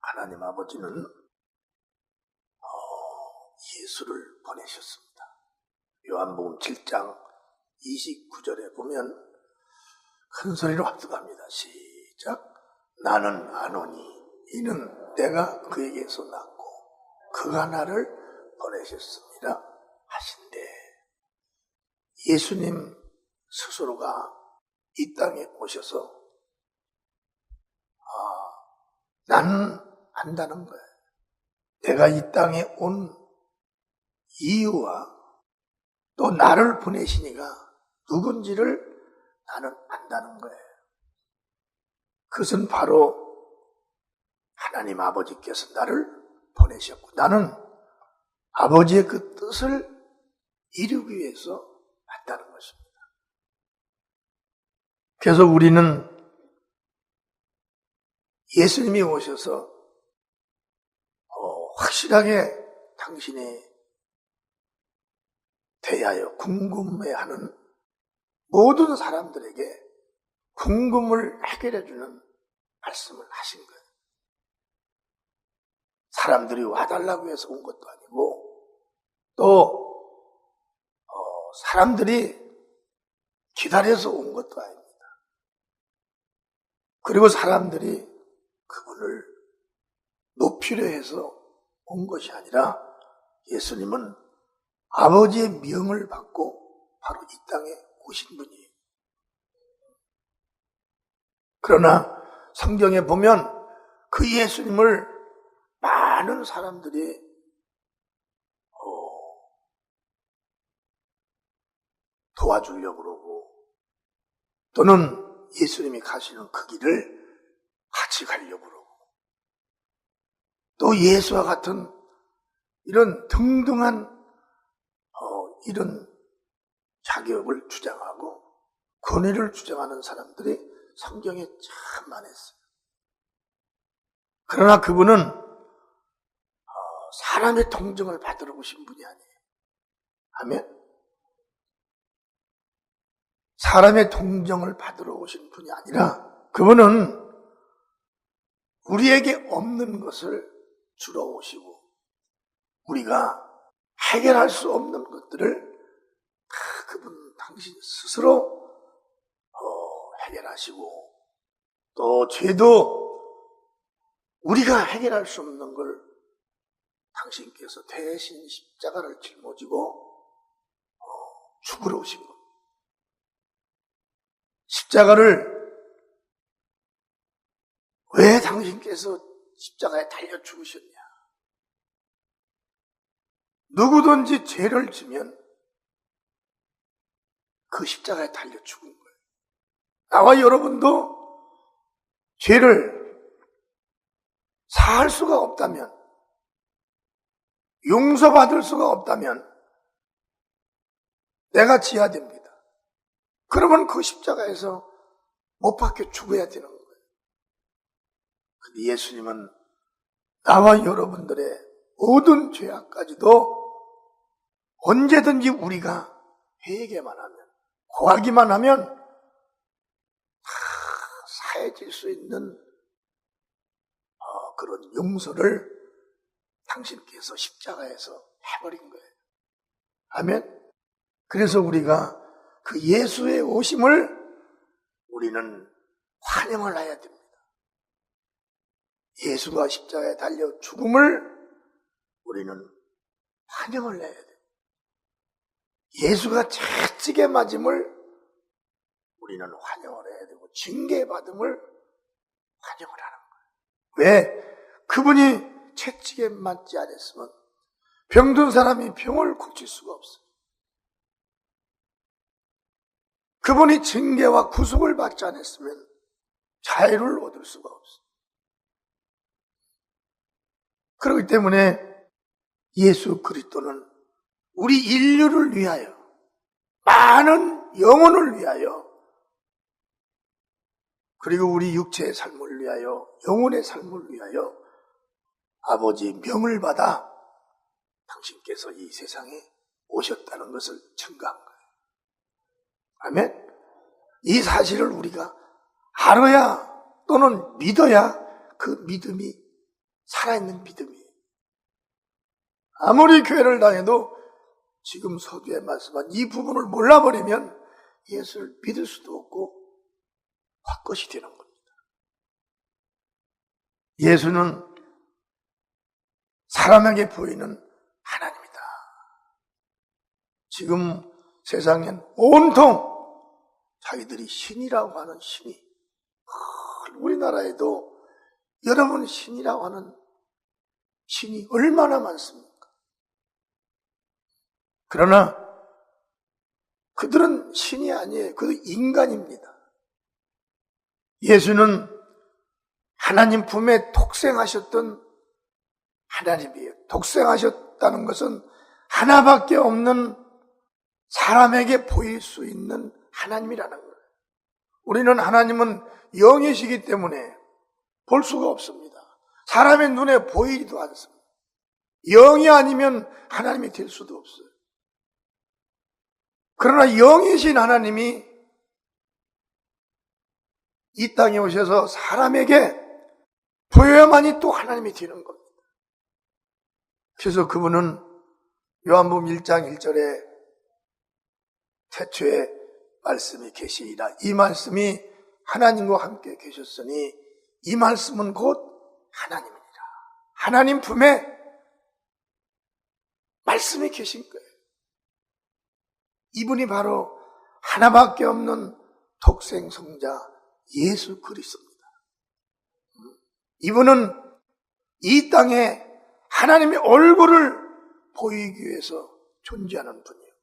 하나님 아버지는 예수를 보내셨습니다. 요한복음 7장 29절에 보면 큰 소리로 합독합니다. 시작. 나는 아노니 이는 내가 그에게서 낳고 그가 나를 보내셨습니다 하신대. 예수님 스스로가 이 땅에 오셔서 나는 안다는 거예요. 내가 이 땅에 온 이유와 또 나를 보내시니가 누군지를 나는 안다는 거예요. 그것은 바로 하나님 아버지께서 나를 보내셨고 나는 아버지의 그 뜻을 이루기 위해서 왔다는 것입니다. 그래서 우리는 예수님이 오셔서 확실하게 당신에 대하여 궁금해하는 모든 사람들에게 궁금을 해결해주는 말씀을 하신 거예요. 사람들이 와달라고 해서 온 것도 아니고 또 사람들이 기다려서 온 것도 아닙니다. 그리고 사람들이 그분을 높이려 해서 온 것이 아니라 예수님은 아버지의 명을 받고 바로 이 땅에 오신 분이에요. 그러나 성경에 보면 그 예수님을 많은 사람들이 도와주려고 그러고 또는 예수님이 가시는 그 길을 같이 가려고 그러고 또 예수와 같은 이런 등등한 이런 자격을 주장하고 권위를 주장하는 사람들이 성경에 참 많았어요. 그러나 그분은 사람의 동정을 받으러 오신 분이 아니에요. 아멘? 사람의 동정을 받으러 오신 분이 아니라 그분은 우리에게 없는 것을 주러 오시고 우리가 해결할 수 없는 것들을 다 그분 당신 스스로 해결하시고 또 죄도 우리가 해결할 수 없는 걸 당신께서 대신 십자가를 짊어지고 죽으러 오신 겁니다. 십자가를 왜 당신께서 십자가에 달려 죽으셨냐? 누구든지 죄를 지면 그 십자가에 달려 죽은 거예요. 나와 여러분도 죄를 사할 수가 없다면, 용서받을 수가 없다면 내가 지어야 됩니다. 그러면 그 십자가에서 못 박혀 죽어야 되는 거예요. 근데 예수님은 나와 여러분들의 모든 죄악까지도 언제든지 우리가 회개만 하면, 고하기만 하면 다 사해질 수 있는 그런 용서를 당신께서 십자가에서 해버린 거예요. 아멘? 그래서 우리가 그 예수의 오심을 우리는 환영을 해야 됩니다. 예수가 십자가에 달려 죽음을 우리는 환영을 해야 돼요. 예수가 채찍에 맞음을 우리는 환영을 해야 되고 징계받음을 환영을 하는 거예요. 왜? 그분이 채찍에 맞지 않았으면 병든 사람이 병을 고칠 수가 없어요. 그분이 징계와 구속을 받지 않았으면 자유를 얻을 수가 없어요. 그렇기 때문에 예수 그리스도는 우리 인류를 위하여, 많은 영혼을 위하여, 그리고 우리 육체의 삶을 위하여, 영혼의 삶을 위하여 아버지의 명을 받아 당신께서 이 세상에 오셨다는 것을 증거한 거예요. 아멘? 이 사실을 우리가 알아야 또는 믿어야 그 믿음이 살아있는 믿음이에요. 아무리 교회를 다녀도 지금 서두에 말씀한 이 부분을 몰라버리면 예수를 믿을 수도 없고 헛것이 되는 겁니다. 예수는 사람에게 보이는 하나님이다. 지금 세상엔 온통 자기들이 신이라고 하는 신이, 우리나라에도 여러분 신이라고 하는 신이 얼마나 많습니까? 그러나 그들은 신이 아니에요. 그들 인간입니다. 예수는 하나님 품에 독생하셨던 하나님이에요. 독생하셨다는 것은 하나밖에 없는 사람에게 보일 수 있는 하나님이라는 거예요. 우리는 하나님은 영이시기 때문에 볼 수가 없습니다. 사람의 눈에 보이지도 않습니다. 영이 아니면 하나님이 될 수도 없어요. 그러나 영이신 하나님이 이 땅에 오셔서 사람에게 보여야만이 또 하나님이 되는 겁니다. 그래서 그분은 요한복음 1장 1절에 태초에 말씀이 계시니라, 이 말씀이 하나님과 함께 계셨으니 이 말씀은 곧 하나님이니라. 하나님 품에 말씀이 계신 거예요. 이분이 바로 하나밖에 없는 독생성자 예수 그리스도입니다. 이분은 이 땅에 하나님의 얼굴을 보이기 위해서 존재하는 분이에요.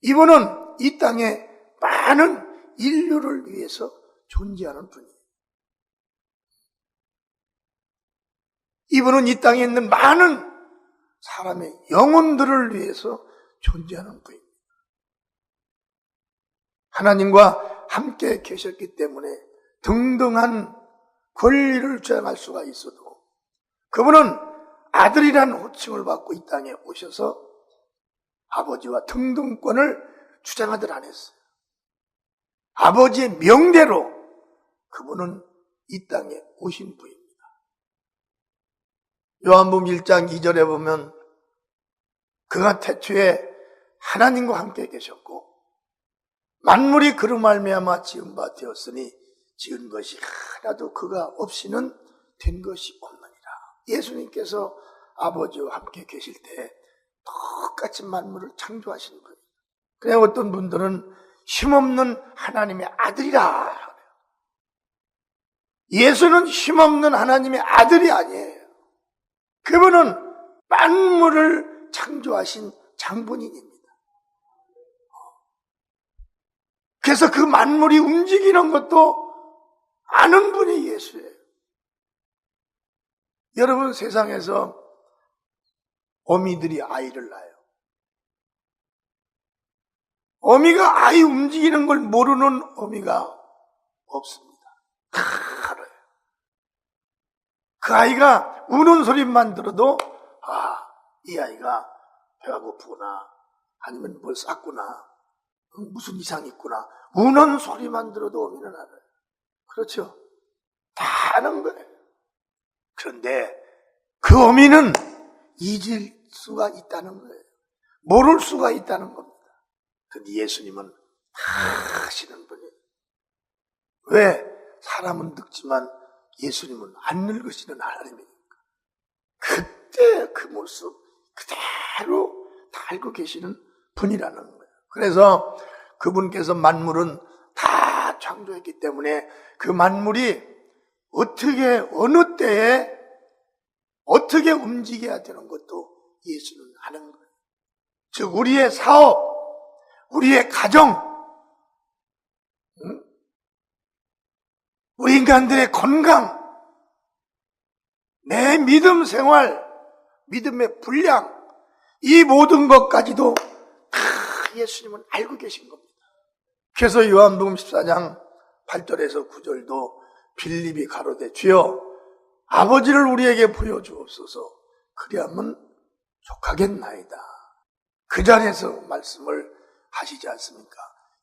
이분은 이 땅에 많은 인류를 위해서 존재하는 분이에요. 이분은 이 땅에 있는 많은 사람의 영혼들을 위해서 존재하는 분입니다. 하나님과 함께 계셨기 때문에 등등한 권리를 주장할 수가 있어도 그분은 아들이라는 호칭을 받고 이 땅에 오셔서 아버지와 등등권을 주장하들 안 했어요. 아버지의 명대로 그분은 이 땅에 오신 분입니다. 요한복음 1장 2절에 보면 그가 태초에 하나님과 함께 계셨고 만물이 그로 말미암아 지은 바 되었으니 지은 것이 하나도 그가 없이는 된 것이 없느니라. 예수님께서 아버지와 함께 계실 때 똑같이 만물을 창조하신 거예요. 그냥 어떤 분들은 힘없는 하나님의 아들이라. 예수는 힘없는 하나님의 아들이 아니에요. 그분은 만물을 창조하신 장본인입니다. 그래서 그 만물이 움직이는 것도 아는 분이 예수예요. 여러분, 세상에서 어미들이 아이를 낳아요. 어미가 아이 움직이는 걸 모르는 어미가 없습니다. 다 알아요. 그 아이가 우는 소리만 들어도 이 아이가 배가 고프구나, 아니면 뭘 쌌구나, 무슨 이상이 있구나, 우는 소리만 들어도 어미는 알아요. 그렇죠? 다 아는 거예요. 그런데 그 어미는 잊을 수가 있다는 거예요. 모를 수가 있다는 겁니다. 그런데 예수님은 다 아시는 분이에요. 왜? 사람은 늙지만 예수님은 안 늙으시는 하나님이니까. 그때 그 모습 그대로 다 알고 계시는 분이라는 거예요. 그래서 그분께서 만물은 다 창조했기 때문에 그 만물이 어떻게 어느 때에 어떻게 움직여야 되는 것도 예수는 아는 거예요. 즉 우리의 사업, 우리의 가정, 우리 인간들의 건강, 내 믿음 생활, 믿음의 분량, 이 모든 것까지도 다 예수님은 알고 계신 겁니다. 그래서 요한복음 14장 8절에서 9절도 빌립이 가로되 주여 아버지를 우리에게 보여주옵소서 그리하면 족하겠나이다. 그 자리에서 말씀을 하시지 않습니까?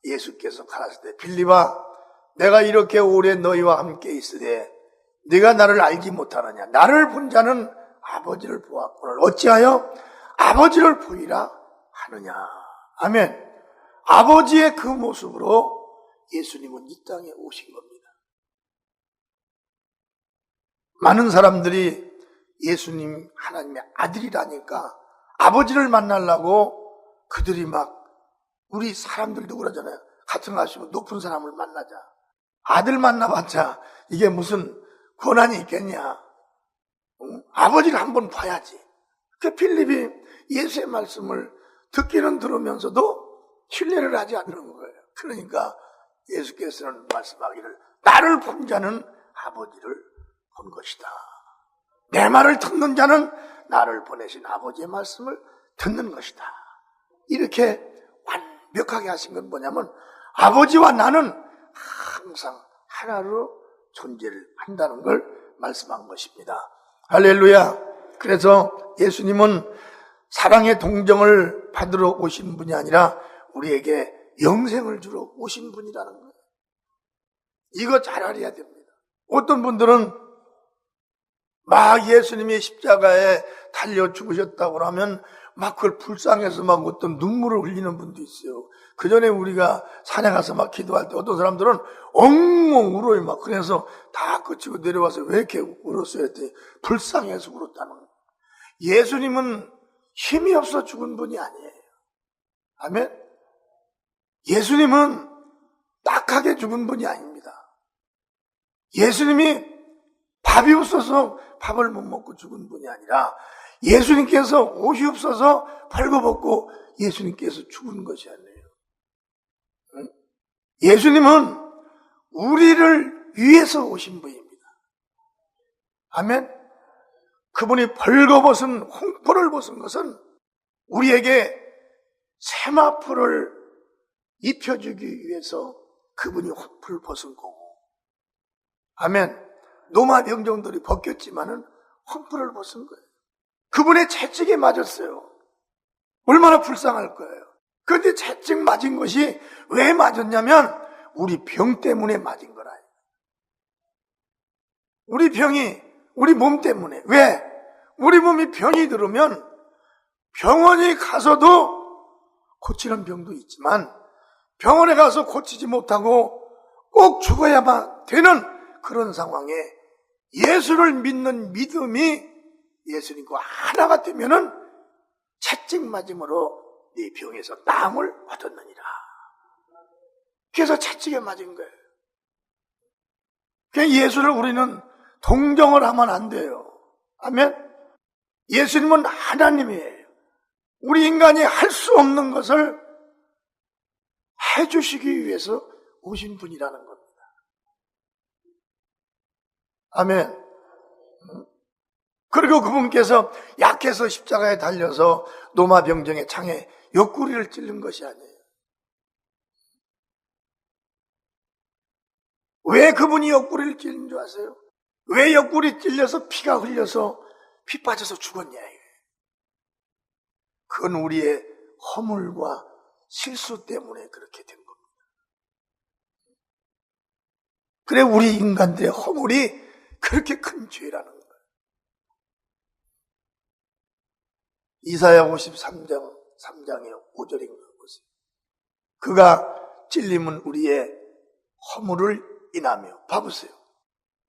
예수께서 가라사대 빌립아 내가 이렇게 오래 너희와 함께 있으되 네가 나를 알지 못하느냐? 나를 본 자는 아버지를 보았거늘 어찌하여 아버지를 보이라 하느냐? 아멘. 아버지의 그 모습으로 예수님은 이 땅에 오신 겁니다. 많은 사람들이 예수님 하나님의 아들이라니까 아버지를 만나려고 그들이 막, 우리 사람들도 그러잖아요. 같은 가시면 높은 사람을 만나자. 아들 만나봤자 이게 무슨 권한이 있겠냐. 아버지를 한번 봐야지. 그 필립이 예수의 말씀을 듣기는 들으면서도 신뢰를 하지 않는 거예요. 그러니까 예수께서는 말씀하기를 나를 본 자는 아버지를 본 것이다. 내 말을 듣는 자는 나를 보내신 아버지의 말씀을 듣는 것이다. 이렇게 완벽하게 하신 건 뭐냐면 아버지와 나는 항상 하나로 존재를 한다는 걸 말씀한 것입니다. 할렐루야. 그래서 예수님은 사랑의 동정을 받으러 오신 분이 아니라 우리에게 영생을 주러 오신 분이라는 거예요. 이거 잘 알아야 됩니다. 어떤 분들은 막 예수님이 십자가에 달려 죽으셨다고 하면 막 그걸 불쌍해서 막 어떤 눈물을 흘리는 분도 있어요. 그 전에 우리가 산에 가서 막 기도할 때 어떤 사람들은 엉엉 울어요. 막 그래서 다 끝이고 내려와서 왜 이렇게 울었어요? 했더니 불쌍해서 울었다는 거예요. 예수님은 힘이 없어 죽은 분이 아니에요. 아멘? 예수님은 딱하게 죽은 분이 아닙니다. 예수님이 밥이 없어서 밥을 못 먹고 죽은 분이 아니라 예수님께서 옷이 없어서 벌거벗고 예수님께서 죽은 것이 아니에요. 예수님은 우리를 위해서 오신 분입니다. 아멘? 그분이 벌거벗은 홍포를 벗은 것은 우리에게 세마포를 입혀주기 위해서 그분이 홍포를 벗은 거고, 아멘. 노마 병정들이 벗겼지만은 홍포를 벗은 거예요. 그분의 채찍에 맞았어요. 얼마나 불쌍할 거예요. 그런데 채찍 맞은 것이 왜 맞았냐면 우리 병 때문에 맞은 거라. 우리 병이 우리 몸 때문에. 왜? 우리 몸이 병이 들으면 병원에 가서도 고치는 병도 있지만 병원에 가서 고치지 못하고 꼭 죽어야만 되는 그런 상황에 예수를 믿는 믿음이 예수님과 하나가 되면은 채찍 맞음으로 네 병에서 나음을 얻었느니라. 그래서 채찍에 맞은 거예요. 그러니까 예수를 우리는 동정을 하면 안 돼요. 아멘? 예수님은 하나님이에요. 우리 인간이 할 수 없는 것을 해주시기 위해서 오신 분이라는 겁니다. 아멘. 그리고 그분께서 약해서 십자가에 달려서 노마병정의 창에 옆구리를 찔른 것이 아니에요. 왜 그분이 옆구리를 찔린 줄 아세요? 왜 옆구리 찔려서 피가 흘려서 피 빠져서 죽었냐. 그건 우리의 허물과 실수 때문에 그렇게 된 겁니다. 그래, 우리 인간들의 허물이 그렇게 큰 죄라는 거예요. 이사야 53장 3장의 5절인가 보세요. 그가 찔림은 우리의 허물을 인하며. 봐보세요.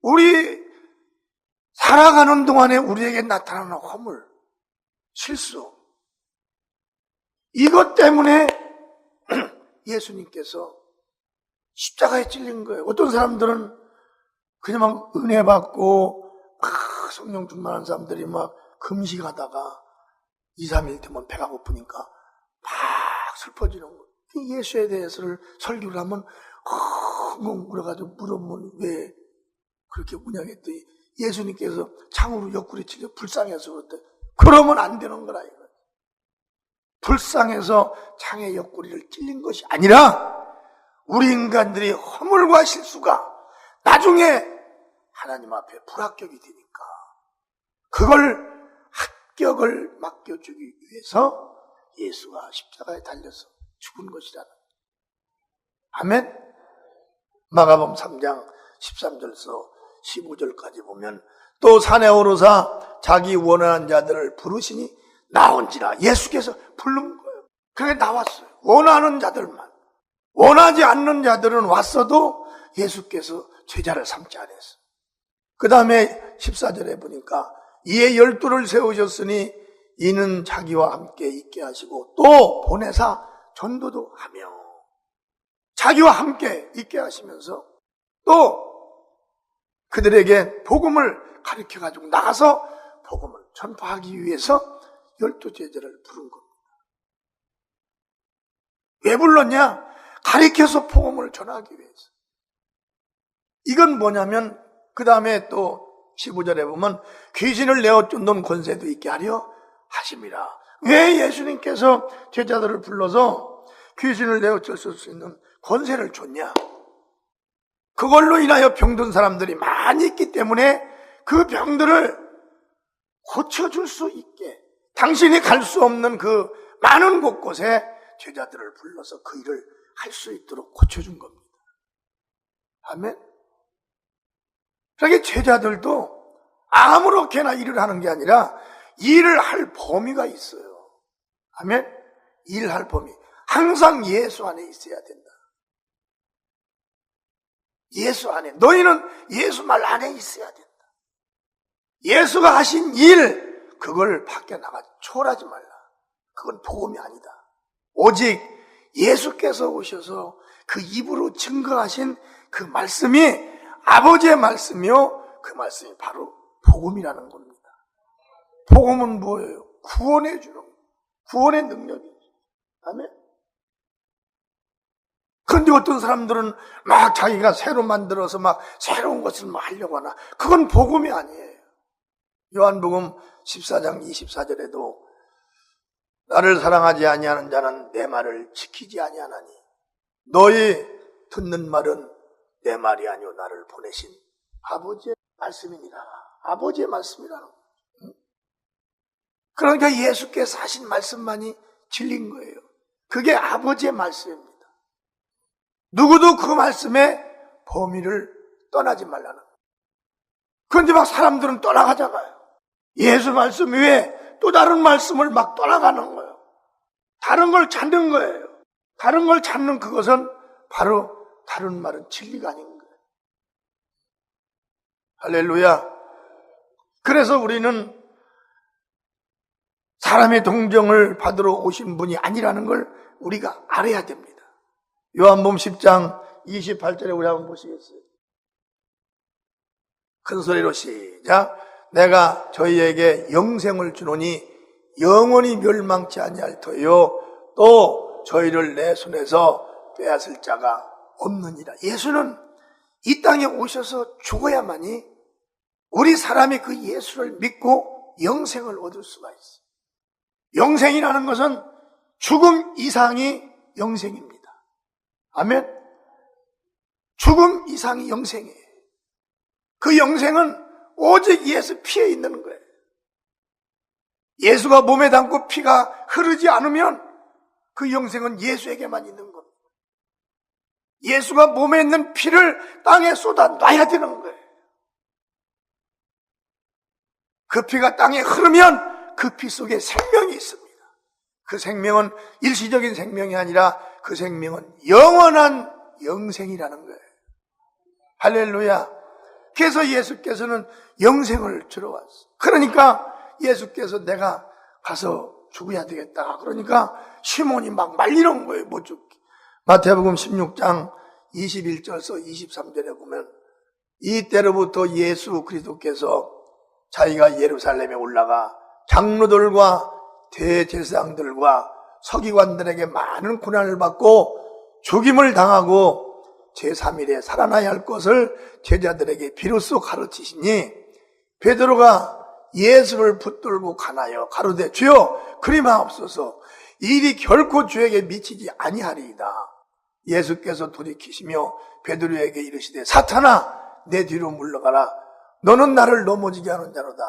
우리 살아가는 동안에 우리에게 나타나는 허물, 실수, 이것 때문에 예수님께서 십자가에 찔린 거예요. 어떤 사람들은 그냥 막 은혜 받고 막 성령 충만한 사람들이 막 금식하다가 2, 3일 되면 배가 고프니까 막 슬퍼지는 거예요. 예수에 대해서를 설교를 하면 엉엉 울어가지고 물으면 왜 그렇게 우냐했더니 예수님께서 창으로 옆구리 찔려 불쌍해서 그랬대. 그러면 안 되는 거라 이거. 불쌍해서 창의 옆구리를 찔린 것이 아니라 우리 인간들이 허물과 실수가 나중에 하나님 앞에 불합격이 되니까 그걸 합격을 맡겨주기 위해서 예수가 십자가에 달려서 죽은 것이라는. 아멘. 마가복음 3장 13절에서 15절까지 보면 또 산에 오르사 자기 원하는 자들을 부르시니 나온지라. 예수께서 부른 거예요. 그게 나왔어요. 원하는 자들만. 원하지 않는 자들은 왔어도 예수께서 제자를 삼지 않았어요. 그 다음에 14절에 보니까 이에 12를 세우셨으니 이는 자기와 함께 있게 하시고 또 보내사 전도도 하며, 자기와 함께 있게 하시면서 또 그들에게 복음을 가르쳐가지고 나가서 복음을 전파하기 위해서 12제자를 부른 겁니다. 왜 불렀냐? 가르쳐서 복음을 전하기 위해서. 이건 뭐냐면 그 다음에 또 15절에 보면 귀신을 내어 쫓는 권세도 있게 하려 하심이라. 왜 예수님께서 제자들을 불러서 귀신을 내어 쫓을 수 있는 권세를 줬냐? 그걸로 인하여 병든 사람들이 많이 있기 때문에 그 병들을 고쳐줄 수 있게, 당신이 갈 수 없는 그 많은 곳곳에 제자들을 불러서 그 일을 할 수 있도록 고쳐준 겁니다. 아멘. 그러니까 제자들도 아무렇게나 일을 하는 게 아니라 일을 할 범위가 있어요. 아멘. 일할 범위. 항상 예수 안에 있어야 된다. 예수 안에. 너희는 예수 말 안에 있어야 된다. 예수가 하신 일, 그걸 밖에 나가 초월하지 말라. 그건 복음이 아니다. 오직 예수께서 오셔서 그 입으로 증거하신 그 말씀이 아버지의 말씀이요, 그 말씀이 바로 복음이라는 겁니다. 복음은 뭐예요? 구원해 주는, 구원의 능력이죠. 아멘. 그런데 어떤 사람들은 막 자기가 새로 만들어서 막 새로운 것을 막 하려고 하나. 그건 복음이 아니에요. 요한복음 14장 24절에도 나를 사랑하지 아니하는 자는 내 말을 지키지 아니하나니 너희 듣는 말은 내 말이 아니오 나를 보내신 아버지의 말씀이니라. 아버지의 말씀이라는 거예요. 그러니까 예수께서 하신 말씀만이 진리인 거예요. 그게 아버지의 말씀입니다. 누구도 그 말씀의 범위를 떠나지 말라는 거예요. 그런데 막 사람들은 떠나가잖아요. 예수 말씀 외에 또 다른 말씀을 막 떠나가는 거예요. 다른 걸 찾는 거예요. 다른 걸 찾는 그것은 바로 다른 말은 진리가 아닌 거예요. 할렐루야. 그래서 우리는 사람의 동정을 받으러 오신 분이 아니라는 걸 우리가 알아야 됩니다. 요한복음 10장 28절에 우리 한번 보시겠어요? 큰 소리로 시작. 내가 저희에게 영생을 주노니 영원히 멸망치 아니할 터요 또 저희를 내 손에서 빼앗을 자가 없느니라. 예수는 이 땅에 오셔서 죽어야만이 우리 사람이 그 예수를 믿고 영생을 얻을 수가 있어요. 영생이라는 것은 죽음 이상이 영생입니다. 아멘. 죽음 이상이 영생이에요. 그 영생은 오직 예수 피에 있는 거예요. 예수가 몸에 담고 피가 흐르지 않으면 그 영생은 예수에게만 있는 겁니다. 예수가 몸에 있는 피를 땅에 쏟아 놔야 되는 거예요. 그 피가 땅에 흐르면 그 피 속에 생명이 있습니다. 그 생명은 일시적인 생명이 아니라 그 생명은 영원한 영생이라는 거예요. 할렐루야. 그래서 예수께서는 영생을 주러 왔어요. 그러니까 예수께서 내가 가서 죽어야 되겠다. 그러니까 시몬이 막 말리는 거예요. 못 죽게. 마태복음 16장 21절에서 23절에 보면 이때로부터 예수 그리스도께서 자기가 예루살렘에 올라가 장로들과 대제사장들과 서기관들에게 많은 고난을 받고 죽임을 당하고 제3일에 살아나야 할 것을 제자들에게 비로소 가르치시니 베드로가 예수를 붙들고 가나요 가로되 주여 그리 마옵소서 일이 결코 주에게 미치지 아니하리이다. 예수께서 돌이키시며 베드로에게 이르시되 사탄아 내 뒤로 물러가라. 너는 나를 넘어지게 하는 자로다.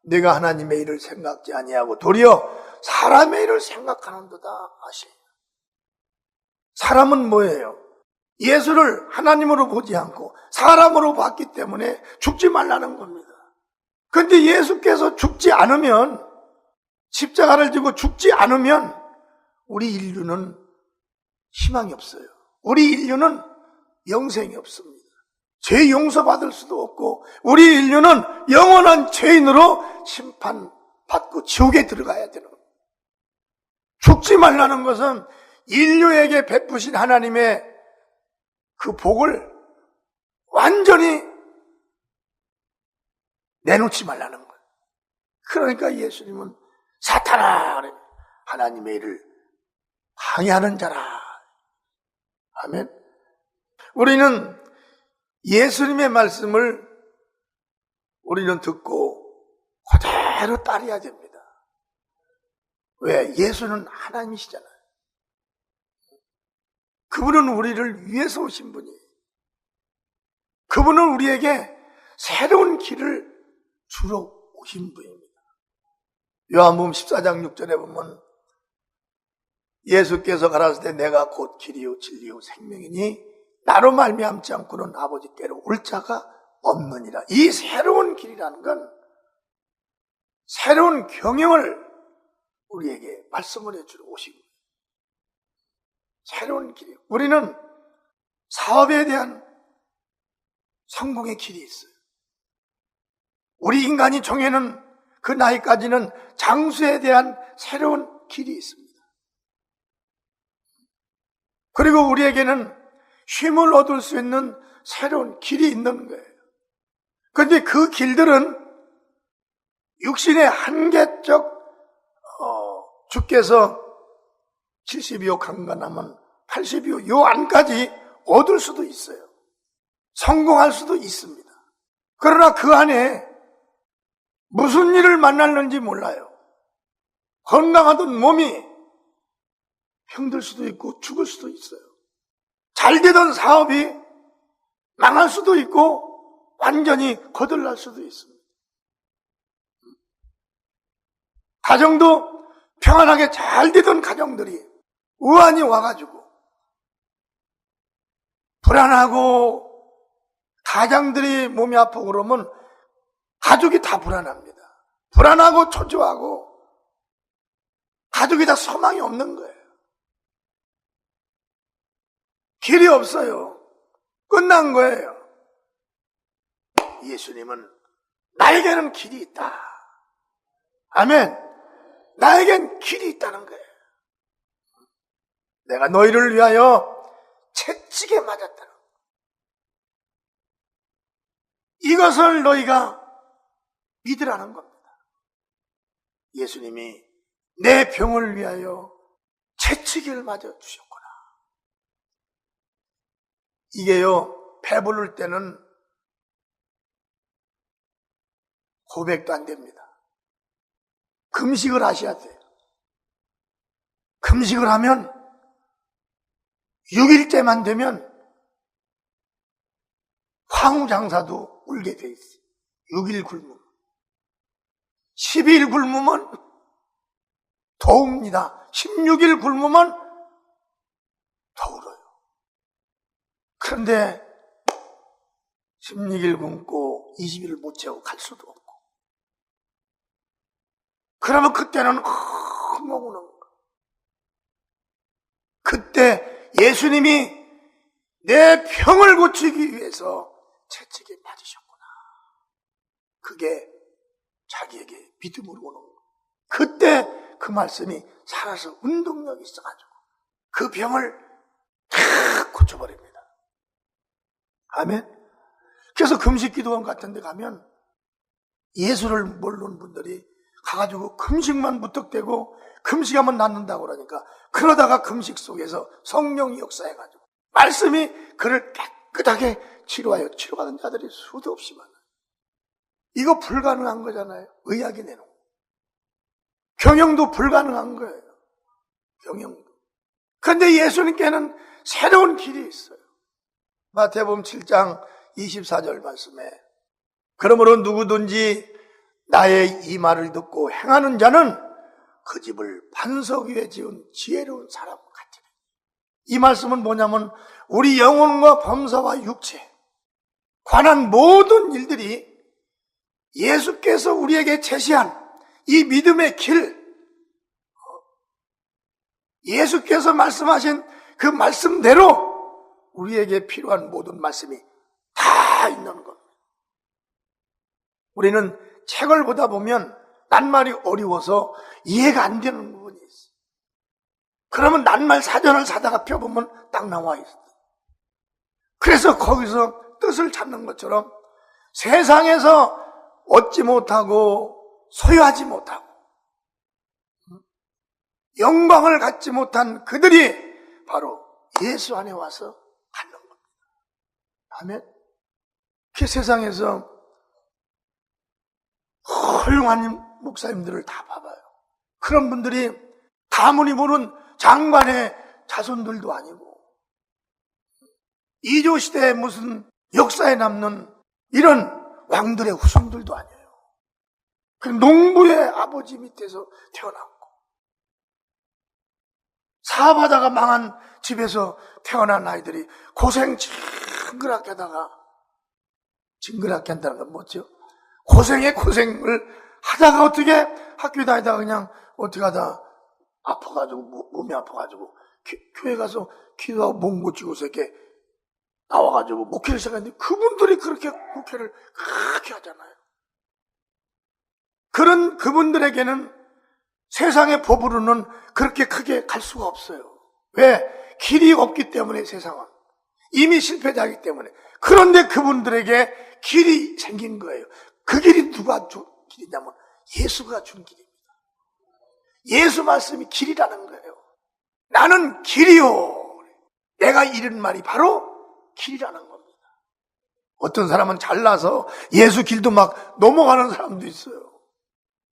네가 하나님의 일을 생각지 아니하고 도리어 사람의 일을 생각하는도다 하시니. 사람은 뭐예요? 예수를 하나님으로 보지 않고 사람으로 봤기 때문에 죽지 말라는 겁니다. 그런데 예수께서 죽지 않으면, 십자가를 지고 죽지 않으면 우리 인류는 희망이 없어요. 우리 인류는 영생이 없습니다. 죄 용서받을 수도 없고 우리 인류는 영원한 죄인으로 심판받고 지옥에 들어가야 되는 겁니다. 죽지 말라는 것은 인류에게 베푸신 하나님의 그 복을 완전히 내놓지 말라는 거예요. 그러니까 예수님은 사탄아, 하나님의 일을 방해하는 자라. 아멘. 우리는 예수님의 말씀을 우리는 듣고 그대로 따라야 됩니다. 왜? 예수는 하나님이시잖아요. 그분은 우리를 위해서 오신 분이에요. 그분은 우리에게 새로운 길을 주러 오신 분입니다. 요한복음 14장 6절에 보면 예수께서 가라사대 때 내가 곧 길이요 진리요 생명이니 나로 말미암지 않고는 아버지께로 올 자가 없느니라. 이 새로운 길이라는 건 새로운 경영을 우리에게 말씀을 해주러 오신 거예요. 새로운 길이에요. 우리는 사업에 대한 성공의 길이 있어요. 우리 인간이 정해놓은 그 나이까지는 장수에 대한 새로운 길이 있습니다. 그리고 우리에게는 쉼을 얻을 수 있는 새로운 길이 있는 거예요. 그런데 그 길들은 육신의 한계적 주께서 70여 강간하면 80여 요 안까지 얻을 수도 있어요. 성공할 수도 있습니다. 그러나 그 안에 무슨 일을 만날는지 몰라요. 건강하던 몸이 병들 수도 있고 죽을 수도 있어요. 잘 되던 사업이 망할 수도 있고 완전히 거들날 수도 있습니다. 가정도 평안하게 잘 되던 가정들이 우환이 와가지고 불안하고 가장들이 몸이 아프고 그러면 가족이 다 불안합니다. 불안하고 초조하고 가족이 다 소망이 없는 거예요. 길이 없어요. 끝난 거예요. 예수님은 나에게는 길이 있다. 아멘. 나에겐 길이 있다는 거예요. 내가 너희를 위하여 채찍에 맞았다는 거예요. 이것을 너희가 믿으라는 겁니다. 예수님이 내 병을 위하여 채찍을 맞아 주셨구나. 이게요, 배부를 때는 고백도 안 됩니다. 금식을 하셔야 돼요. 금식을 하면 6일째만 되면 황후장사도 울게 돼 있어요. 6일 굶으면. 12일 굶으면 더웁니다. 16일 굶으면 더 울어요. 그런데 16일 굶고 20일을 못 채우고 갈 수도 없고. 그러면 그때는 엉엉 우는 거예요. 그때 예수님이 내 병을 고치기 위해서 채찍에 맞으셨구나. 그게 자기에게 믿음으로 오는 거예요. 그때 그 말씀이 살아서 운동력이 있어가지고 그 병을 다 고쳐버립니다. 아멘. 그래서 금식 기도원 같은 데 가면 예수를 모르는 분들이 가가지고 금식만 무턱대고 금식하면 낫는다고 그러니까 그러다가 금식 속에서 성령이 역사해가지고 말씀이 그를 깨끗하게 치료받은 자들이 수도 없이 많아요. 이거 불가능한 거잖아요. 의학이 내놓은 거. 경영도 불가능한 거예요. 경영도. 그런데 예수님께는 새로운 길이 있어요. 마태복음 7장 24절 말씀에 그러므로 누구든지 나의 이 말을 듣고 행하는 자는 그 집을 반석 위에 지은 지혜로운 사람 같으니 이 말씀은 뭐냐면 우리 영혼과 범사와 육체 관한 모든 일들이 예수께서 우리에게 제시한 이 믿음의 길, 예수께서 말씀하신 그 말씀대로 우리에게 필요한 모든 말씀이 다 있는 겁니다. 우리는 책을 보다 보면 낱말이 어려워서 이해가 안 되는 부분이 있어요. 그러면 낱말 사전을 사다가 펴보면 딱 나와 있어요. 그래서 거기서 뜻을 찾는 것처럼 세상에서 얻지 못하고 소유하지 못하고 영광을 갖지 못한 그들이 바로 예수 안에 와서 갖는 겁니다. 아멘. 그 세상에서 훌륭한 목사님들을 다 봐봐요. 그런 분들이 가문이 모른 장관의 자손들도 아니고 이조 시대에 무슨 역사에 남는 이런 왕들의 후손들도 아니에요. 그 농부의 아버지 밑에서 태어났고 사업하다가 망한 집에서 태어난 아이들이 고생 징그럽게 하다가, 징그럽게 한다는 건 뭐죠? 고생에 고생을 하다가 어떻게 학교 다니다가 그냥 어떻게 하다 아파가지고 몸이 아파가지고 교회 가서 기도하고 몸 고치고서 이렇게 나와가지고 목회를 시작했는데 그분들이 그렇게 목회를 그렇게 하잖아요. 그런 그분들에게는 세상의 법으로는 그렇게 크게 갈 수가 없어요. 왜? 길이 없기 때문에 세상은. 이미 실패자이기 때문에. 그런데 그분들에게 길이 생긴 거예요. 그 길이 누가 준 길이냐면 예수가 준 길입니다. 예수 말씀이 길이라는 거예요. 나는 길이요. 내가 이런 말이 바로 길이라는 겁니다. 어떤 사람은 잘나서 예수 길도 막 넘어가는 사람도 있어요.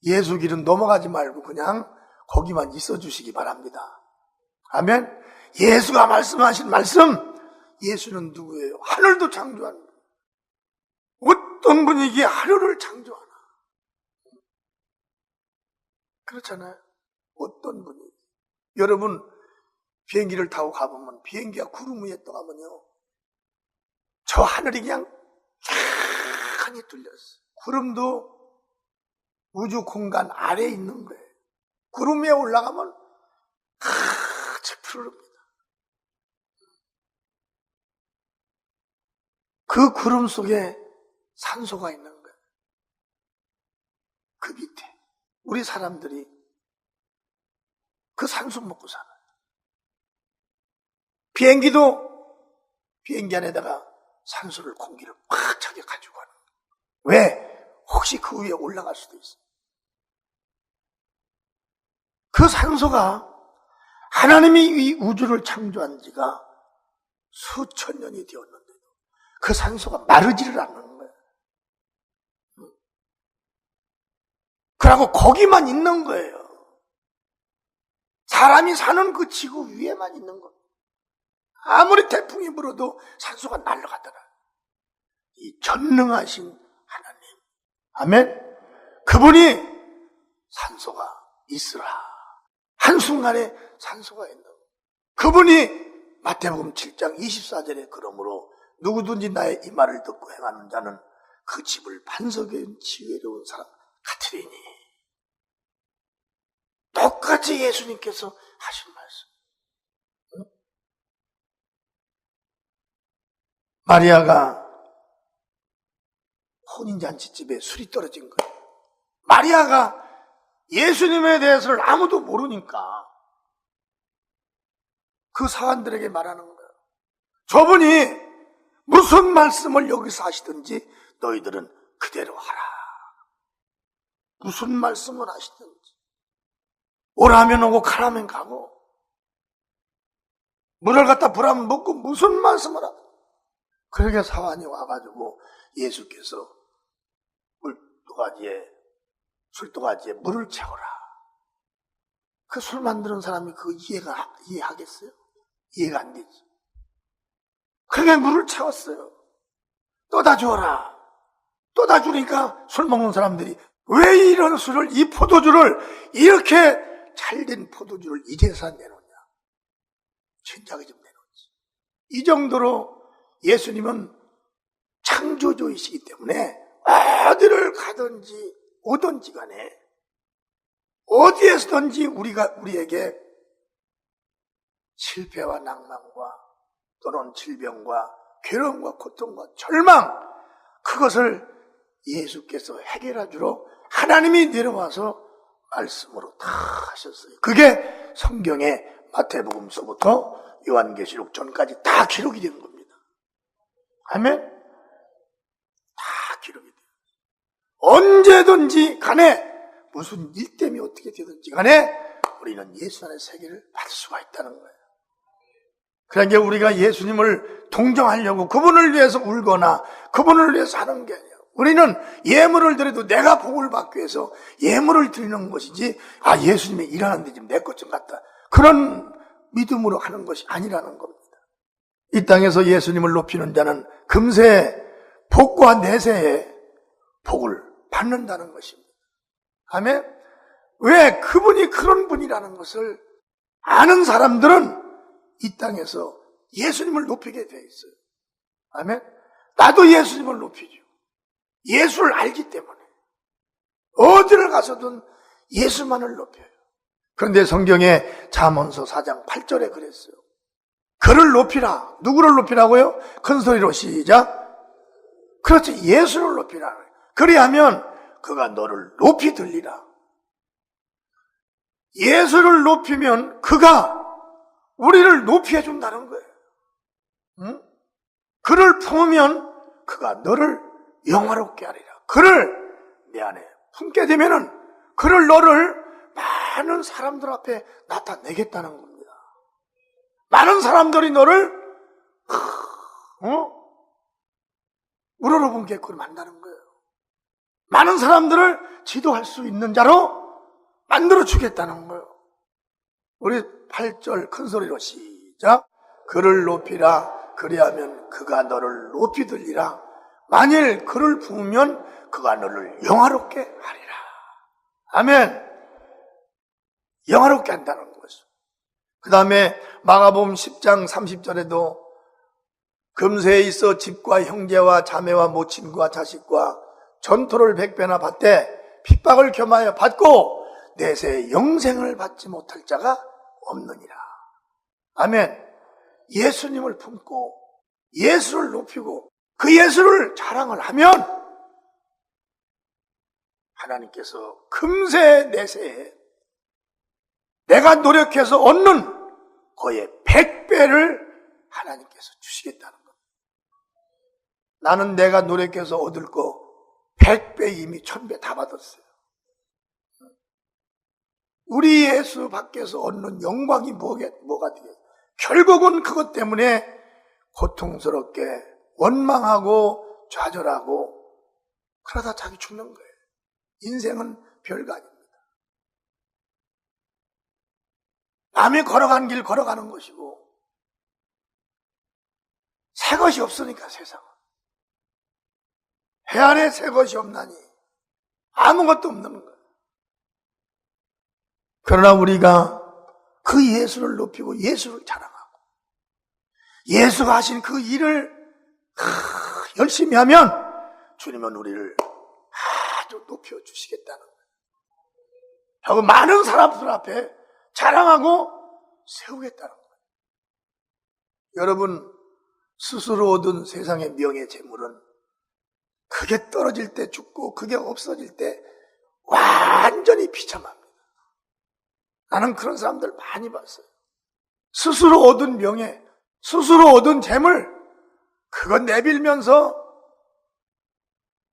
예수 길은 넘어가지 말고 그냥 거기만 있어 주시기 바랍니다. 아멘. 예수가 말씀하신 말씀, 예수는 누구예요? 하늘도 창조한 분. 어떤 분이기에 하늘을 창조하나? 그렇잖아요. 어떤 분이. 여러분 비행기를 타고 가보면 비행기가 구름 위에 떠가면요 저 하늘이 그냥 쫙하니 뚫렸어요. 구름도 우주 공간 아래에 있는 거예요. 구름 위에 올라가면 같이 푸릅니다. 그 구름 속에 산소가 있는 거예요. 그 밑에 우리 사람들이 그 산소 먹고 살아요. 비행기도 비행기 안에다가 산소를 공기를 꽉 차게 가지고 가는 거예요. 왜? 혹시 그 위에 올라갈 수도 있어요. 그 산소가 하나님이 이 우주를 창조한 지가 수천 년이 되었는데도 그 산소가 마르지를 않는 거예요. 그러고 거기만 있는 거예요. 사람이 사는 그 지구 위에만 있는 겁니다. 아무리 태풍이 불어도 산소가 날아가더라. 이 전능하신 하나님, 아멘. 그분이 산소가 있으라. 한순간에 산소가 있는 거예요. 그분이 마태복음 7장 24절에 그러므로 누구든지 나의 이 말을 듣고 행하는 자는 그 집을 반석에 지혜로운 사람 같으리니. 똑같이 예수님께서 하신 말씀. 마리아가 혼인잔치집에 술이 떨어진 거예요. 마리아가 예수님에 대해서를 아무도 모르니까 그 사람들에게 말하는 거예요. 저분이 무슨 말씀을 여기서 하시든지 너희들은 그대로 하라. 무슨 말씀을 하시든지 오라면 오고 가라면 가고 물을 갖다 부라면 먹고 무슨 말씀을 하든 그렇게 사환이 와가지고 예수께서 술도가지에 물을 채워라. 그 술 만드는 사람이 그거 이해하겠어요? 이해가 안 되지. 그게 물을 채웠어요. 또다 주어라. 또다 주니까 술 먹는 사람들이 왜 이런 술을, 이 포도주를, 이렇게 잘된 포도주를 이제서 내놓냐. 진작에 좀 내놓지. 이 정도로 예수님은 창조주이시기 때문에 어디를 가든지 오든지 간에 어디에서든지 우리에게 실패와 낭만과 또는 질병과 괴로움과 고통과 절망, 그것을 예수께서 해결해 주러 하나님이 내려와서 말씀으로 다 하셨어요. 그게 성경의 마태복음서부터 요한계시록 전까지 다 기록이 된 겁니다. 아멘? 다 기록이 돼요. 언제든지 간에 무슨 일 때문에 어떻게 되든지 간에 우리는 예수 안의 세계를 받을 수가 있다는 거예요. 그러니까 우리가 예수님을 동정하려고 그분을 위해서 울거나 그분을 위해서 하는 게 아니에요. 우리는 예물을 드려도 내가 복을 받기 위해서 예물을 드리는 것이지, 예수님이 일하는데 지금 내 것 좀 갖다, 그런 믿음으로 하는 것이 아니라는 겁니다. 이 땅에서 예수님을 높이는 자는 금세 복과 내세에 복을 받는다는 것입니다. 아멘? 왜? 그분이 그런 분이라는 것을 아는 사람들은 이 땅에서 예수님을 높이게 돼 있어요. 아멘? 나도 예수님을 높이죠. 예수를 알기 때문에 어디를 가서든 예수만을 높여요. 그런데 성경에 잠언서 4장 8절에 그랬어요. 그를 높이라. 누구를 높이라고요? 큰 소리로 시작. 그렇지, 예수를 높이라. 그리하면 그가 너를 높이 들리라. 예수를 높이면 그가 우리를 높이 해준다는 거예요. 응? 그를 품으면 그가 너를 영화롭게 하리라. 그를 내 안에 품게 되면은 그를 너를 많은 사람들 앞에 나타내겠다는 겁니다. 많은 사람들이 너를 우러러본 만나는 거예요. 많은 사람들을 지도할 수 있는 자로 만들어 주겠다는 거예요. 우리 8절 큰 소리로 시작. 그를 높이라. 그리하면 그가 너를 높이 들리라. 만일 그를 품으면 그가 너를 영화롭게 하리라. 아멘. 영화롭게 한다는 것이죠. 그 다음에 마가복음 10장 30절에도 금세에 있어 집과 형제와 자매와 모친과 자식과 전토를 100배나 받되 핍박을 겸하여 받고 내세 영생을 받지 못할 자가 없느니라. 아멘. 예수님을 품고 예수를 높이고 그 예수를 자랑을 하면 하나님께서 금세 내세에 내가 노력해서 얻는 그의 100배를 하나님께서 주시겠다는 겁니다. 나는 내가 노력해서 얻을 거 100배 이미 1000배 다 받았어요. 우리 예수 밖에서 얻는 영광이 뭐가 되겠어요? 결국은 그것 때문에 고통스럽게 원망하고 좌절하고 그러다 자기 죽는 거예요. 인생은 별거 아닙니다. 남이 걸어간 길 걸어가는 것이고 새 것이 없으니까 세상은. 해 아래 새 것이 없나니 아무것도 없는 거예요. 그러나 우리가 그 예수를 높이고 예수를 자랑하고 예수가 하신 그 일을 열심히 하면 주님은 우리를 아주 높여주시겠다는 거예요. 하고 많은 사람들 앞에 자랑하고 세우겠다는 거예요. 여러분, 스스로 얻은 세상의 명예 재물은 그게 떨어질 때 죽고 그게 없어질 때 완전히 비참합니다. 나는 그런 사람들 많이 봤어요. 스스로 얻은 명예, 스스로 얻은 재물, 그거 내빌면서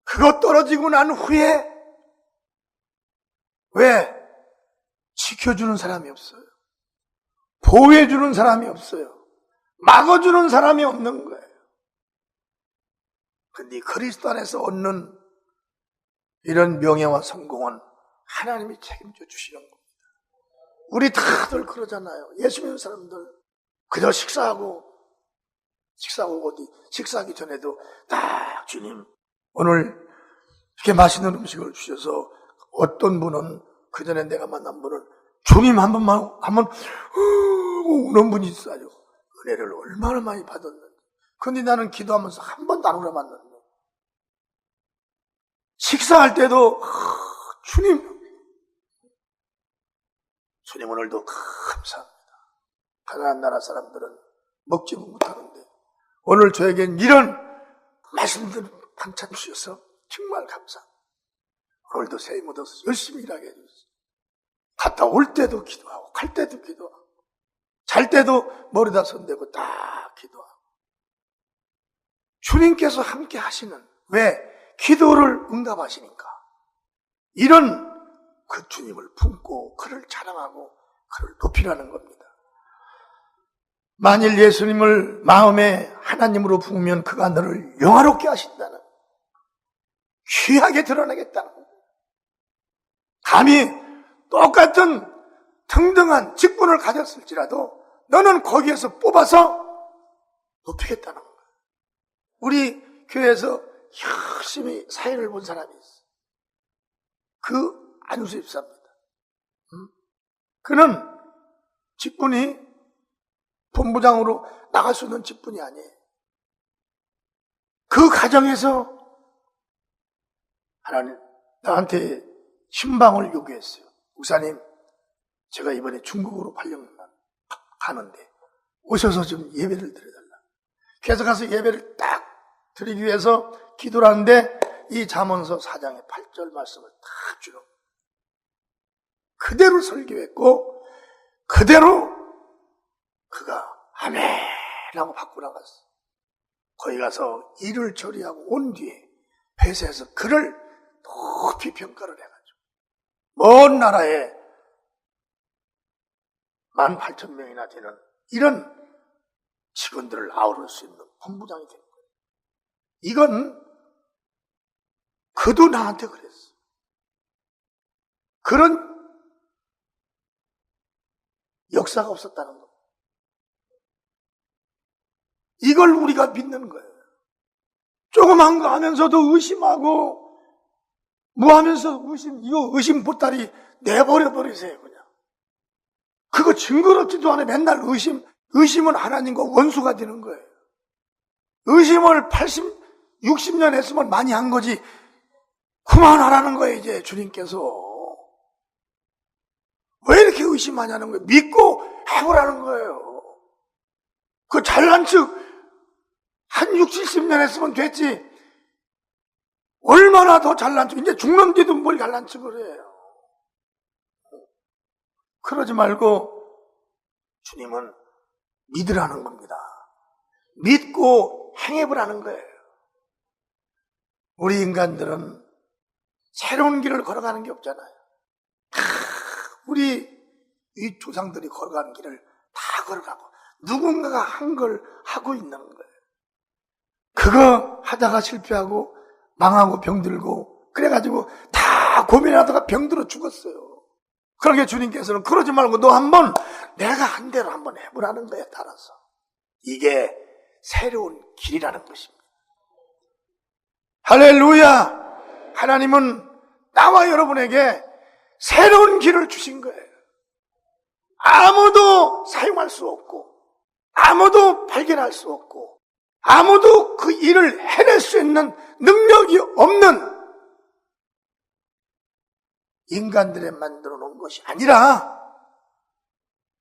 그거 떨어지고 난 후에 왜? 지켜주는 사람이 없어요. 보호해주는 사람이 없어요. 막아주는 사람이 없는 거예요. 그런데 그리스도 안에서 얻는 이런 명예와 성공은 하나님이 책임져 주시는 겁니다. 우리 다들 그러잖아요. 예수 믿는 사람들 그저 식사하고 어디 식사하기 전에도 딱 주님 오늘 이렇게 맛있는 음식을 주셔서 어떤 분은 그 전에 내가 만난 분은 주님 한번 우는 분이 있어요. 은혜를 얼마나 많이 받았는지. 근데 나는 기도하면서 한 번도 안 울어봤는데, 식사할 때도 주님 오늘도 감사합니다. 가난한 나라 사람들은 먹지 못하는데 오늘 저에겐 이런 말씀들 반찬 주셔서 정말 감사합니다. 오늘도 새해 묻어서 열심히 일하게 해주세요. 갔다 올 때도 기도하고 갈 때도 기도하고 잘 때도 머리다 손대고 딱 기도하고 주님께서 함께 하시는, 왜? 기도를 응답하시니까. 이런 그 주님을 품고 그를 자랑하고 그를 높이라는 겁니다. 만일 예수님을 마음에 하나님으로 부으면 그가 너를 영화롭게 하신다는, 귀하게 드러내겠다는 겁니다. 감히 똑같은 등등한 직분을 가졌을지라도 너는 거기에서 뽑아서 높이겠다는 거예요. 우리 교회에서 열심히 사회를 본 사람이 있어요. 그 안수 집사입니다. 그는 직분이 본부장으로 나갈 수 있는 직분이 아니에요. 그 가정에서 하나님 나한테 신방을 요구했어요. 목사님, 제가 이번에 중국으로 8년 가는데 오셔서 좀 예배를 드려달라. 그래서 가서 예배를 딱 드리기 위해서 기도를 하는데 이 잠언서 4장의 8절 말씀을 다 주는, 그대로 설교했고 그대로 그가 아멘 하고 받고 나갔어. 거기 가서 일을 처리하고 온 뒤에 회사에서 그를 높이 평가를 해가지고 먼 나라에 18,000명이나 되는 이런 직원들을 아우를 수 있는 본부장이 된 거예요. 이건 그도 나한테 그랬어. 그런 역사가 없었다는 겁니다. 이걸 우리가 믿는 거예요. 조그만 거 하면서도 의심하고 뭐 하면서 이거 의심 보따리 내버려버리세요. 그냥 그거 증거롭지도 않아. 맨날 의심은 하나님과 원수가 되는 거예요. 의심을 60년 했으면 많이 한 거지 그만하라는 거예요. 이제 주님께서 왜 이렇게 의심하냐는 거예요. 믿고 해보라는 거예요. 그 잘난 척 한 60, 70년 했으면 됐지 얼마나 더 잘난 척, 이제 죽는데도 뭘 잘난 척을 해요. 그러지 말고 주님은 믿으라는 겁니다. 믿고 행해보라는 거예요. 우리 인간들은 새로운 길을 걸어가는 게 없잖아요. 다 우리 이 조상들이 걸어가는 길을 다 걸어가고 누군가가 한 걸 하고 있는 거예요. 그거 하다가 실패하고 망하고 병들고 그래가지고 다 고민하다가 병들어 죽었어요. 그러게 주님께서는 그러지 말고 너 한번 내가 한 대로 한번 해보라는 거예요. 따라서 이게 새로운 길이라는 것입니다. 할렐루야. 하나님은 나와 여러분에게 새로운 길을 주신 거예요. 아무도 사용할 수 없고 아무도 발견할 수 없고 아무도 그 일을 해낼 수 있는 능력이 없는 인간들에 만들어 놓은 것이 아니라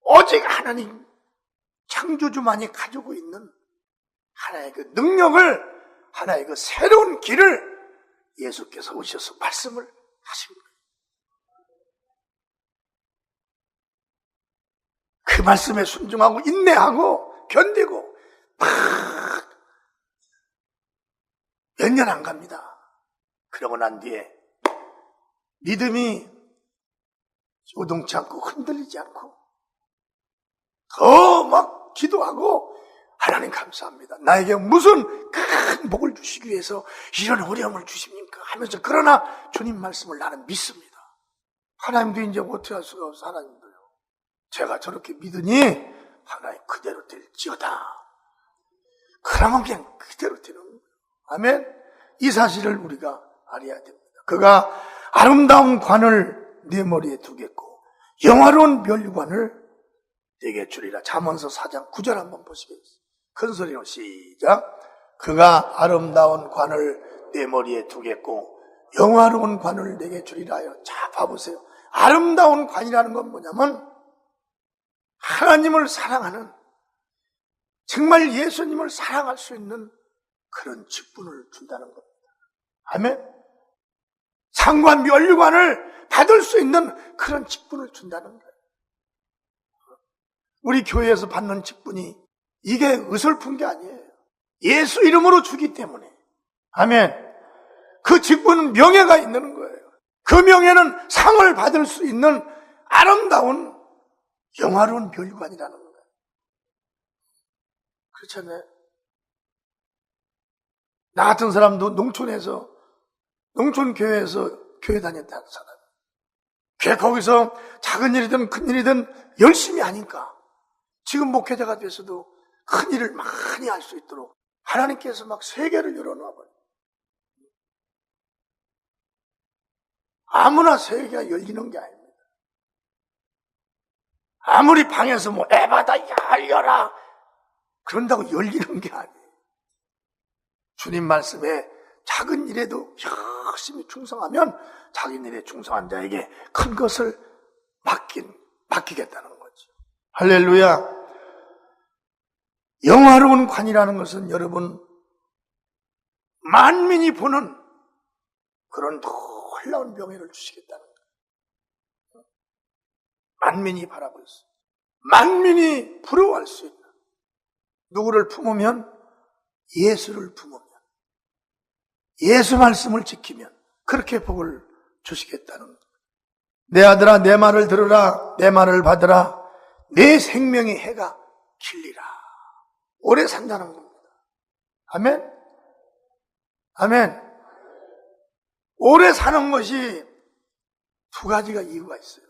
오직 하나님 창조주만이 가지고 있는 하나의 그 능력을, 하나의 그 새로운 길을 예수께서 오셔서 말씀을 하신 거예요. 그 말씀에 순종하고 인내하고 견디고 몇 년 안 갑니다. 그러고 난 뒤에 믿음이 요동치 않고 흔들리지 않고 더 막 기도하고 하나님 감사합니다. 나에게 무슨 큰 복을 주시기 위해서 이런 어려움을 주십니까? 하면서 그러나 주님 말씀을 나는 믿습니다. 하나님도 이제 어떻게 할 수가 없어. 하나님도요. 제가 저렇게 믿으니 하나님 그대로 될지어다. 그러면 그냥 그대로 되는 거예요. 아멘. 이 사실을 우리가 알아야 됩니다. 그가 아름다운 관을 네 머리에 두겠고 영화로운 멸관을 내게 주리라. 잠언서 4장 9절 한번 보시겠습니다. 큰 소리로 시작. 그가 아름다운 관을 내 머리에 두겠고 영화로운 관을 내게 주리라 하여. 자, 봐보세요. 아름다운 관이라는 건 뭐냐면 하나님을 사랑하는, 정말 예수님을 사랑할 수 있는 그런 직분을 준다는 겁니다. 아멘. 상과 면류관을 받을 수 있는 그런 직분을 준다는 거예요. 우리 교회에서 받는 직분이 이게 의설픈 게 아니에요. 예수 이름으로 주기 때문에. 아멘. 그 직분은 명예가 있는 거예요. 그 명예는 상을 받을 수 있는 아름다운 영화로운 면류관이라는 거예요. 그렇잖아요. 나 같은 사람도 농촌교회에서 교회 다녔다는 사람. 거기서 작은 일이든 큰 일이든 열심히 하니까 지금 목회자가 돼서도 큰 일을 많이 할 수 있도록 하나님께서 막 세계를 열어놓아 버려요. 아무나 세계가 열리는 게 아닙니다. 아무리 방에서 뭐 에바다 열려라 그런다고 열리는 게 아니에요. 주님 말씀에 작은 일에도 열심히 충성하면 작은 일에 충성한 자에게 큰 것을 맡기겠다는 거죠. 할렐루야. 영화로운 관이라는 것은 여러분 만민이 보는 그런 놀라운 명예를 주시겠다는 거예요. 만민이 바라볼 수 있는, 만민이 부러워할 수 있는, 누구를 품으면? 예수를 품으면, 예수 말씀을 지키면 그렇게 복을 주시겠다는 거예요. 내 아들아 내 말을 들으라, 내 말을 받으라, 내 생명의 해가 길리라. 오래 산다는 겁니다. 아멘? 아멘. 오래 사는 것이 두 가지가 이유가 있어요.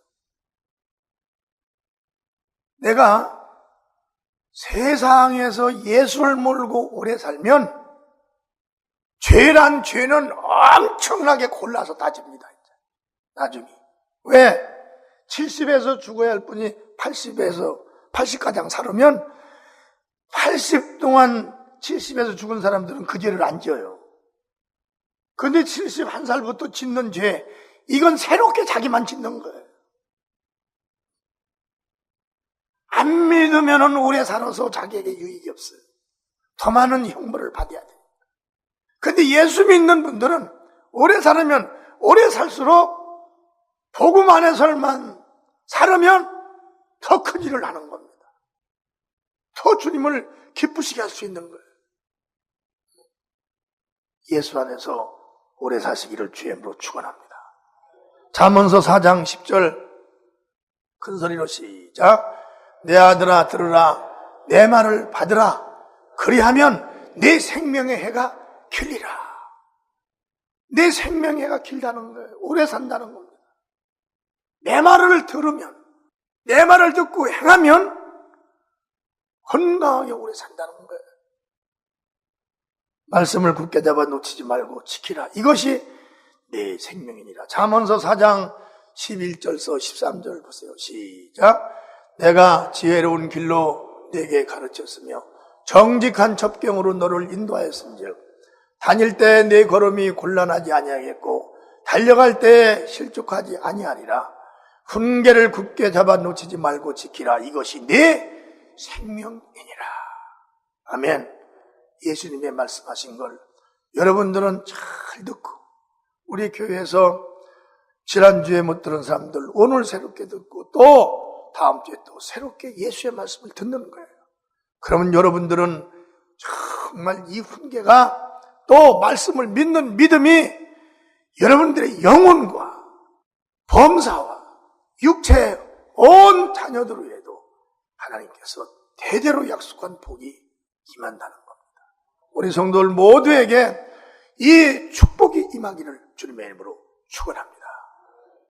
내가 세상에서 예수를 모르고 오래 살면 죄란 죄는 엄청나게 골라서 따집니다. 이제. 나중에. 왜? 70에서 죽어야 할 분이 80가량 살으면 80 동안 70에서 죽은 사람들은 그 죄를 안 지어요. 근데 71살부터 짓는 죄, 이건 새롭게 자기만 짓는 거예요. 안 믿으면 오래 살아서 자기에게 유익이 없어요. 더 많은 형벌을 받아야 돼요. 근데 예수 믿는 분들은 오래 살으면 오래 살수록 복음 안에서만 살으면 더 큰 일을 하는 겁니다. 더 주님을 기쁘시게 할 수 있는 거예요. 예수 안에서 오래 사시기를 주님으로 축원합니다. 잠언서 4장 10절 큰 소리로 시작. 내 아들아 들으라, 내 말을 받으라. 그리하면 내 생명의 해가 길리라. 내 생명의 해가 길다는 거예요. 오래 산다는 겁니다. 내 말을 들으면, 내 말을 듣고 행하면 건강하게 오래 산다는 거예요. 말씀을 굳게 잡아 놓치지 말고 지키라. 이것이 내 생명이니라. 잠언서 4장 11절서 13절 보세요. 시작. 내가 지혜로운 길로 내게 가르쳤으며 정직한 첩경으로 너를 인도하였은즉 다닐 때 내 걸음이 곤란하지 아니하겠고 달려갈 때 실족하지 아니하리라. 훈계를 굳게 잡아 놓치지 말고 지키라. 이것이 내 생명이니라. 아멘. 예수님의 말씀하신 걸 여러분들은 잘 듣고, 우리 교회에서 지난주에 못 들은 사람들 오늘 새롭게 듣고 또 다음 주에 또 새롭게 예수의 말씀을 듣는 거예요. 그러면 여러분들은 정말 이 훈계가 또 말씀을 믿는 믿음이 여러분들의 영혼과 범사와 육체의 온 자녀들 위에도 하나님께서 대대로 약속한 복이 임한다는 겁니다. 우리 성도들 모두에게 이 축복이 임하기를 주님의 이름으로 축원합니다.